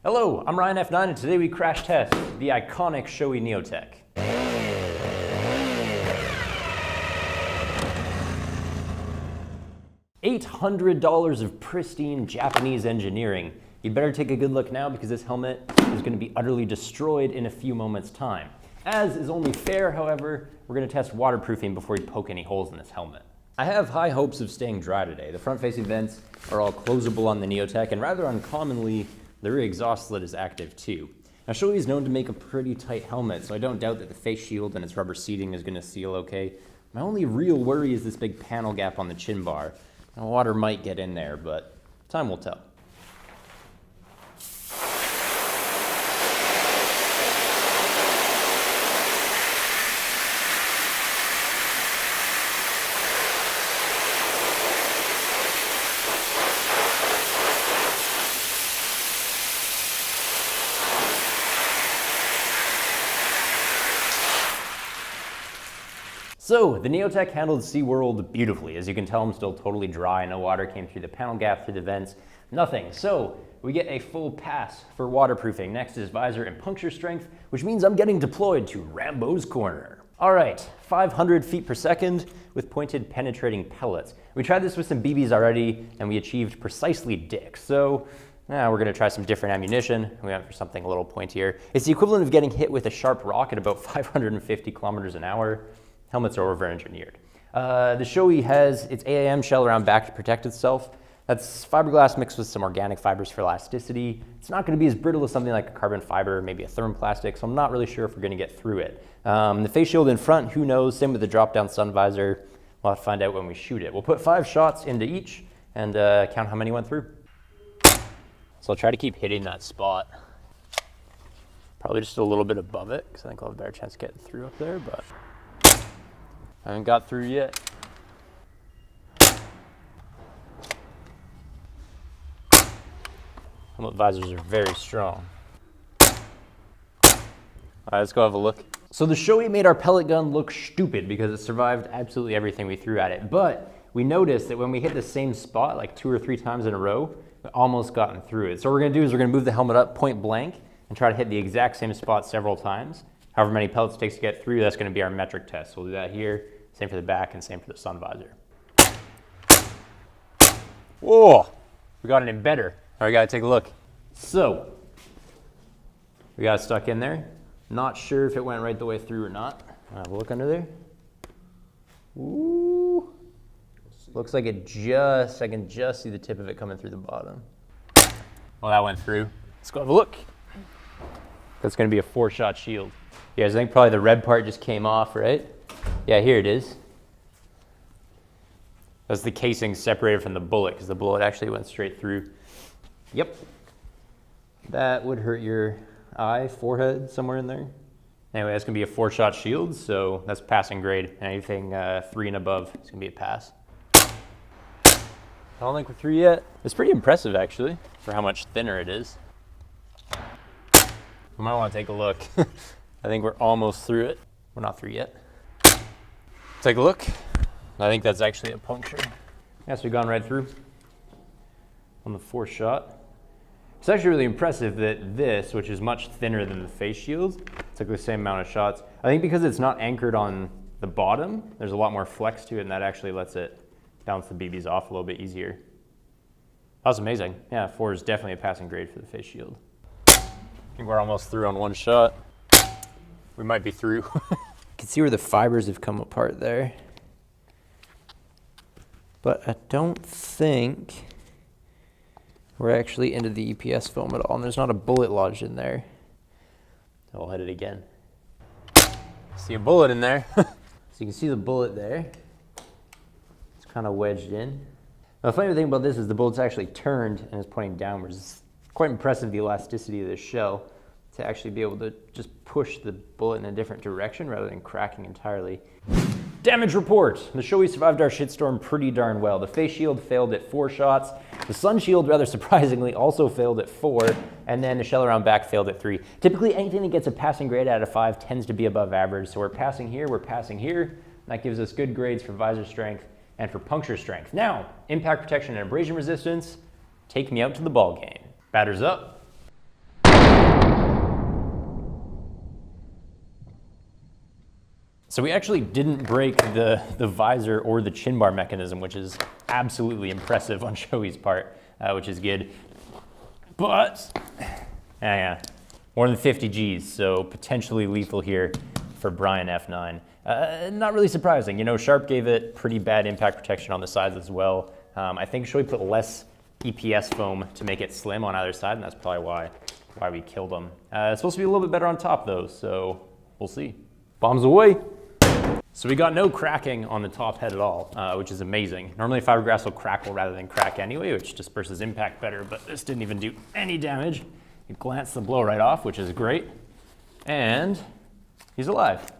Hello, I'm Ryan F9 and today we crash test the iconic Shoei Neotec. $800 of pristine Japanese engineering. You'd better take a good look now because this helmet is going to be utterly destroyed in a few moments' time. As is only fair, however, we're going to test waterproofing before we poke any holes in this helmet. I have high hopes of staying dry today. The front-facing vents are all closable on the Neotec, and rather uncommonly, the rear exhaust slit is active too. Now, Shoei is known to make a pretty tight helmet, so I don't doubt that the face shield and its rubber seating is going to seal okay. My only real worry is this big panel gap on the chin bar. Now, water might get in there, but time will tell. So, the Neotec handled SeaWorld beautifully. As you can tell, I'm still totally dry. No water came through the panel gap, through the vents, nothing. So, we get a full pass for waterproofing. Next is visor and puncture strength, which means I'm getting deployed to Rambo's Corner. All right, 500 feet per second with pointed penetrating pellets. We tried this with some BBs already, and we achieved precisely dick. So, now we're gonna try some different ammunition. We went for something a little pointier. It's the equivalent of getting hit with a sharp rock at about 550 kilometers an hour. Helmets are over-engineered. The Shoei has its AAM shell around back to protect itself. That's fiberglass mixed with some organic fibers for elasticity. It's not going to be as brittle as something like a carbon fiber, maybe a thermoplastic, so I'm not really sure if we're going to get through it. The face shield in front, who knows? Same with the drop-down sun visor. We'll have to find out when we shoot it. We'll put 5 shots into each and count how many went through. So I'll try to keep hitting that spot. Probably just a little bit above it, because I think I'll have a better chance of getting through up there, but I haven't got through yet. Helmet visors are very strong. All right, let's go have a look. So the Shoei made our pellet gun look stupid because it survived absolutely everything we threw at it. But we noticed that when we hit the same spot like 2 or 3 times in a row, we almost gotten through it. So what we're gonna do is we're gonna move the helmet up point blank and try to hit the exact same spot several times. However many pellets it takes to get through, that's gonna be our metric test. So we'll do that here. Same for the back and same for the sun visor. Whoa, we got it in better. All right, gotta take a look. So, we got it stuck in there. Not sure if it went right the way through or not. We'll look under there. Ooh, looks like I can just see the tip of it coming through the bottom. Well, that went through. Let's go have a look. That's gonna be a 4-shot shield. Yeah, I think probably the red part just came off, right? Yeah, here it is. That's the casing separated from the bullet because the bullet actually went straight through. Yep. That would hurt your eye, forehead, somewhere in there. Anyway, that's gonna be a 4-shot shield, so that's passing grade. Anything 3 and above is gonna be a pass. I don't think we're through yet. It's pretty impressive actually for how much thinner it is. We might want to take a look. I think we're almost through it. We're not through yet. Take a look. I think that's actually a puncture. Yeah, so we've gone right through on the 4-shot. It's actually really impressive that this, which is much thinner than the face shield, took the same amount of shots. I think because it's not anchored on the bottom, there's a lot more flex to it, and that actually lets it bounce the BBs off a little bit easier. That was amazing. Yeah, 4 is definitely a passing grade for the face shield. I think we're almost through on 1 shot. We might be through. You can see where the fibers have come apart there. But I don't think we're actually into the EPS foam at all, and there's not a bullet lodged in there. I'll hit it again. See a bullet in there. So you can see the bullet there. It's kind of wedged in. Now, the funny thing about this is the bullet's actually turned and is pointing downwards. It's quite impressive, the elasticity of this shell, to actually be able to just push the bullet in a different direction rather than cracking entirely. Damage report. The Shoei survived our shitstorm pretty darn well. The face shield failed at 4 shots. The sun shield, rather surprisingly, also failed at 4, and then the shell around back failed at 3. Typically, anything that gets a passing grade out of 5 tends to be above average, so we're passing here, we're passing here. That gives us good grades for visor strength and for puncture strength. Now, impact protection and abrasion resistance, take me out to the ball game. Batters up. So we actually didn't break the visor or the chin bar mechanism, which is absolutely impressive on Shoei's part, which is good. But, yeah, more than 50 Gs, so potentially lethal here for Brian F9. Not really surprising. You know, Sharp gave it pretty bad impact protection on the sides as well. I think Shoei put less EPS foam to make it slim on either side, and that's probably why we killed them. It's supposed to be a little bit better on top though, so we'll see. Bombs away. So we got no cracking on the top head at all, which is amazing. Normally fiberglass will crackle rather than crack anyway, which disperses impact better, but this didn't even do any damage. It glanced the blow right off, which is great. And he's alive,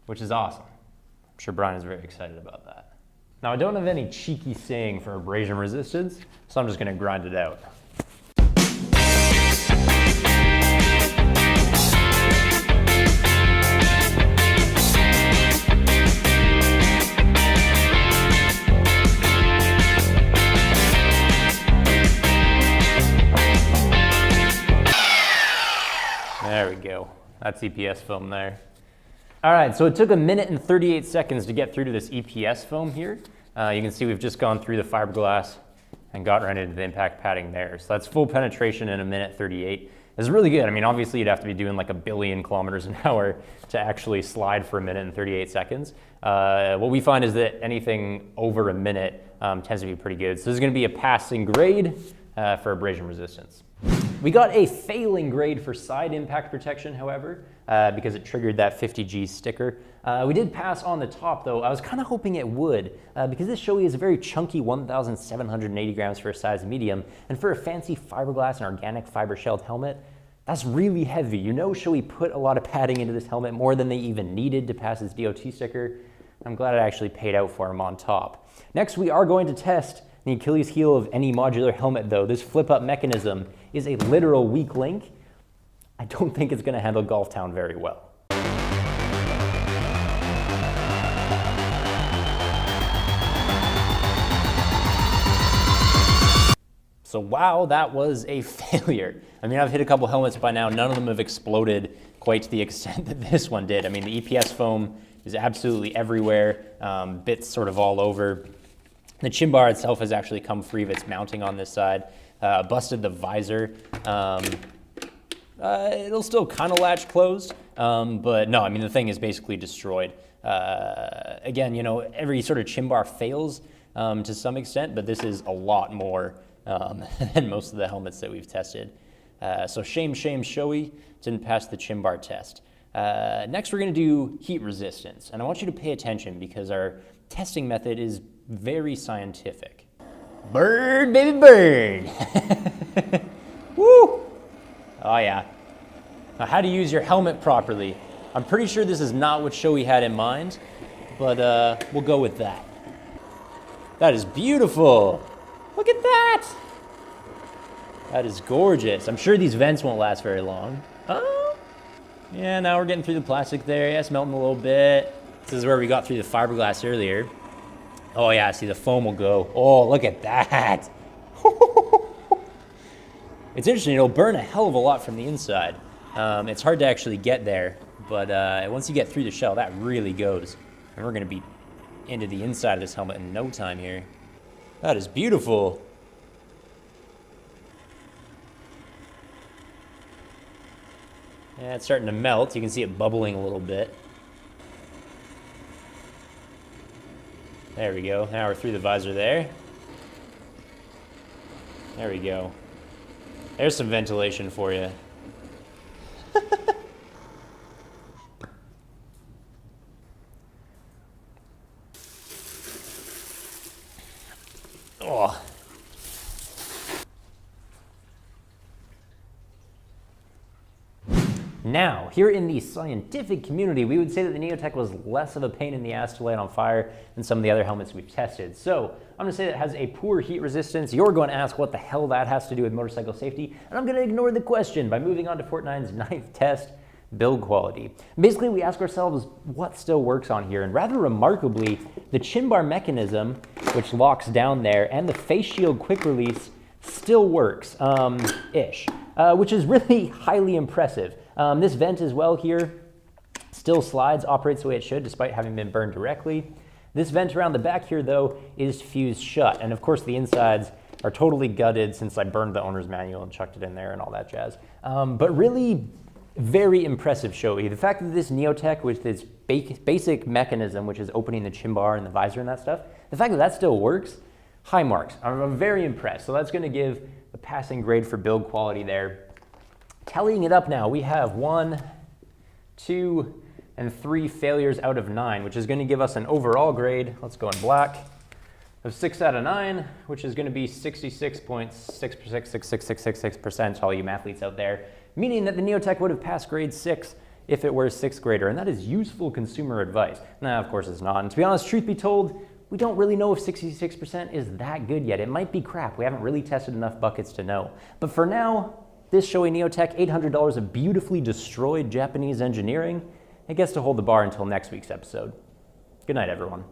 which is awesome. I'm sure Brian is very excited about that. Now I don't have any cheeky saying for abrasion resistance, so I'm just gonna grind it out. There we go. That's EPS foam there. All right, so it took 1 minute and 38 seconds to get through to this EPS foam here. You can see we've just gone through the fiberglass and got right into the impact padding there. So that's full penetration in 1 minute 38. It's really good. I mean, obviously you'd have to be doing like 1 billion kilometers an hour to actually slide for 1 minute and 38 seconds. What we find is that anything over 1 minute tends to be pretty good. So this is gonna be a passing grade for abrasion resistance. We got a failing grade for side impact protection, however, because it triggered that 50G sticker. We did pass on the top though. I was kind of hoping it would, because this Shoei is a very chunky 1,780 grams for a size medium, and for a fancy fiberglass and organic fiber shelled helmet, that's really heavy. You know Shoei put a lot of padding into this helmet, more than they even needed to pass its DOT sticker. I'm glad it actually paid out for him on top. Next, we are going to test the Achilles heel of any modular helmet though. This flip-up mechanism is a literal weak link. I don't think it's gonna handle Golf Town very well. So wow, that was a failure. I mean, I've hit a couple helmets by now. None of them have exploded quite to the extent that this one did. I mean, the EPS foam is absolutely everywhere, bits sort of all over. The chin bar itself has actually come free of its mounting on this side. Busted the visor. It'll still kind of latch closed, but no, I mean, the thing is basically destroyed. Again, you know, every sort of chin bar fails to some extent, but this is a lot more than most of the helmets that we've tested. So shame, Shoei, didn't pass the chin bar test. Next, we're gonna do heat resistance, and I want you to pay attention because our testing method is very scientific. Bird, baby bird. Woo! Oh yeah. Now, how to use your helmet properly. I'm pretty sure this is not what Shoei had in mind, but we'll go with that. That is beautiful. Look at that. That is gorgeous. I'm sure these vents won't last very long. Oh, yeah, now we're getting through the plastic there. Yeah, it's melting a little bit. This is where we got through the fiberglass earlier. Oh yeah, see the foam will go. Oh, look at that. It's interesting, it'll burn a hell of a lot from the inside. It's hard to actually get there, but once you get through the shell, that really goes. And we're gonna be into the inside of this helmet in no time here. That is beautiful. Yeah, it's starting to melt. You can see it bubbling a little bit. There we go. Now we're through the visor there. There we go. There's some ventilation for you. Oh. Now, here in the scientific community, we would say that the Neotec was less of a pain in the ass to light on fire than some of the other helmets we've tested. So I'm gonna say that it has a poor heat resistance. You're going to ask what the hell that has to do with motorcycle safety, and I'm gonna ignore the question by moving on to Fortnine's 9th test, build quality. Basically, we ask ourselves what still works on here, and rather remarkably, the chin bar mechanism, which locks down there, and the face shield quick release still works, which is really highly impressive. This vent as well here, Still slides, operates the way it should despite having been burned directly. This vent around the back here though is fused shut, and of course the insides are totally gutted since I burned the owner's manual and chucked it in there and all that jazz. But really very impressive Shoei. The fact that this Neotec with its basic mechanism, which is opening the chin bar and the visor and that stuff, the fact that that still works, high marks. I'm very impressed. So that's going to give a passing grade for build quality there. Tallying it up now, we have 1, 2, and 3 failures out of 9, which is going to give us an overall grade, let's go in black, of 6 out of 9, which is going to be 66.6666666% to all you mathletes out there, meaning that the Neotec would have passed grade 6 if it were a 6th grader, and that is useful consumer advice. Now, of course it's not, and to be honest, truth be told, we don't really know if 66% is that good yet. It might be crap. We haven't really tested enough buckets to know. But for now, this Shoei Neotec, $800 of beautifully destroyed Japanese engineering, it gets to hold the bar until next week's episode. Good night, everyone.